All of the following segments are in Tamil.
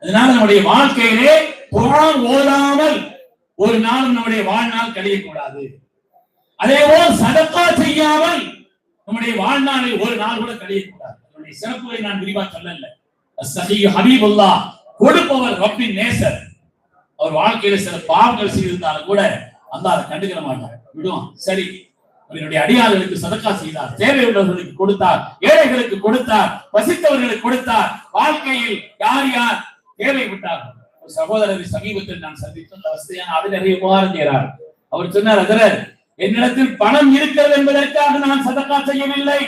அதனால நம்முடைய வாழ்க்கையிலே குர்ஆன் ஓதாமல் ஒரு நாளும் நம்முடைய வாழ்நாள் கழியக்கூடாது. அதேபோல் சதக்கா செய்யாமல் நம்முடைய வாழ்நாளில் ஒரு நாள் கூட கழியக்கூடாது. அதனுடைய சிறப்புகளை நான் விரிவா சொல்லல. ஸஹீஹ் ஹபீபுல்லாஹ் கொடுப்பவர் ரப்பின் நேசர். அவர் வாழ்க்கையில சில பாவங்கள் செய்திருந்தாலும் கூட அல்லாஹ் அதை கண்டுக்கிற மாட்டார், விடுவான். சரி, அவருடைய அடியார்களுக்கு சதக்கா செய்தார், தேவை உள்ளவர்களுக்கு கொடுத்தார், ஏழைகளுக்கு கொடுத்தார், பசித்தவர்களுக்கு கொடுத்தார். வாழ்க்கையில் யார் யார் தேவைப்பட்டார்? ஒரு சகோதரரை சமீபத்தில் நான் சந்தித்த அவஸ்தையான அது நிறைய உபகாரம் செய்கிறார். அவர் சொன்னார், அதரர், என்னிடத்தில் பணம் இருக்கிறது என்பதற்காக நான் சதக்கா செய்யவில்லை.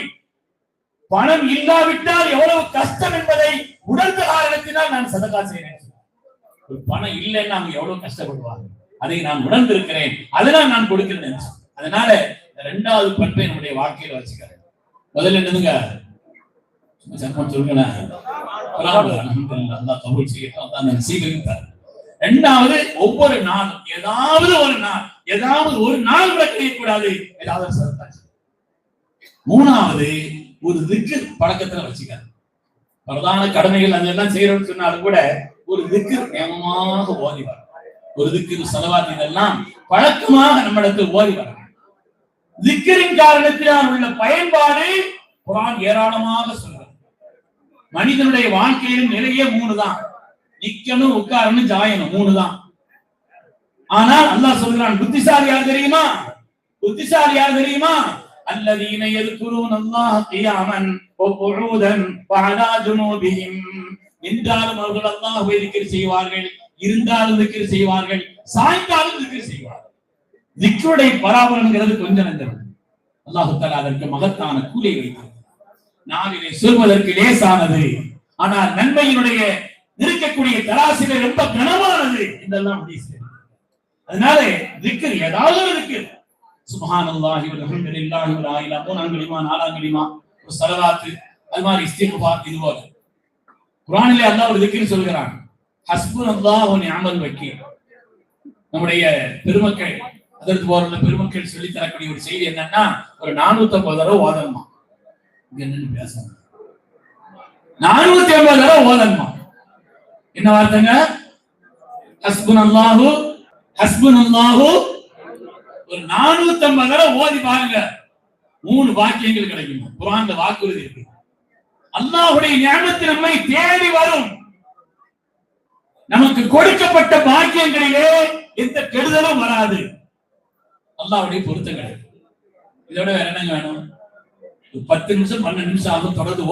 பணம் இல்லாவிட்டால் எவ்வளவு கஷ்டம் என்பதை உணர்ந்த காரணத்தினால் நான் சதக்கா செய்கிறேன். பணம் இல்லைன்னு அவங்க எவ்வளவு கஷ்டப்படுவாங்க, அதை நான் உணர்ந்திருக்கிறேன், அதனால் நான் கொடுக்கிறேன். அதனால இரண்டாவது பண்பை நம்முடைய வாழ்க்கையில வச்சுக்கிறேன். முதல்ல என்னதுங்க, சொல்லுங்க, இரண்டாவது ஒவ்வொரு நாளும் ஏதாவது ஒரு நாள் கூட கிடையக்கூடாது, ஏதாவது சதக்கா. மூணாவது ஒரு திக்ர் பழக்கத்துல வச்சுக்க. பிரதான கடமைகள் அதெல்லாம் செய்யறோம்னு சொன்னாலும் கூட ஒரு திக்ர் நியமமாக ஓதி வரும். ஒரு திக்ர் ஸலவாத் இதெல்லாம் பழக்கமாக நம்மிடத்தில் ஓதி வரும். திக்ரின் காரணத்தினால் உள்ள பயன்பாடு குர்ஆன் ஏராளமாக சொல்றது. மனிதனுடைய வாழ்க்கையின் நிலையே 3 தான். நிக்கணும், உட்காரணும், ஜாயணும், 3 தான். ஆனால் அல்லாஹ் சொல்றான், புத்திசாலி யார் தெரியுமா? புத்திசாலி யார் தெரியுமா? அல்லதீன யذ்குரூன அல்லாஹ கியாமன் வ குஊதன் வ அலா ஜுனூபிஹிம். நின்றாலும் அவர்கள் அல்லாஹ்வை திக்ர் செய்வார்கள், இருந்தாலும் திக்ர் செய்வார்கள், சாய்ந்தாலும் திக்ர் செய்வார்கள். திக்ருடைய பராபரங்கிறது கொஞ்சம் நஞ்சம். அல்லாஹ் தஆலா அதற்கு மகத்தான கூலியை வைத்தார். நாவிலே சொல்வதற்கு லேசானது, ஆனால் நன்மையினுடைய இருக்கக்கூடிய தராசிலே ரொம்ப கனமானது. இதெல்லாம் ஹதீஸ். அதனால திக்ர் ஏதாவது ஒரு திக்ர், சுப்ஹானல்லாஹி வல்ஹம்துலில்லாஹி வலா இலாஹ இல்லல்லாஹ், 3 கலிமா 4 கலிமா, ஒரு ஸலவாத், அது மாதிரி இஸ்திக்ஃபார், இது போல குர்ஆனிலே அல்லாஹ் ஒரு திக்ர் சொல்கிறான், ஹஸ்புனல்லாஹு வ நிஅமல் வக்கீல். நம்முடைய பெருமக்கள், அதற்கு போற பெருமக்கள் சொல்லி தரக்கூடிய ஒரு செய்தி என்னன்னா, ஒரு 450 தடவை ஓதணுமா. இங்க என்னன்னு பேசணும், 450 தடவை ஓதணுமா. என்ன வார்த்தைங்க? ஹஸ்புனல்லாஹு ஹஸ்புனல்லாஹு. ஒரு 450 தடவை ஓதி பாருங்க, 3 வாக்கியங்கள் கிடைக்கும். குர்ஆன்ல வாக்குறுதி இருக்கு. அல்லாஹ்வுடைய நியமத்து நம்மை தேடி வரும். நமக்கு கொடுக்கப்பட்ட பாக்கியங்களிலே எந்த கெடுதலும் வராது. அல்லாஹ்வுடைய பொருத்தம் கிடைக்கும். இதோட வேற என்ன வேணும்? 10 நிமிஷம் 12 நிமிஷம் ஆகும் தொடர்ந்து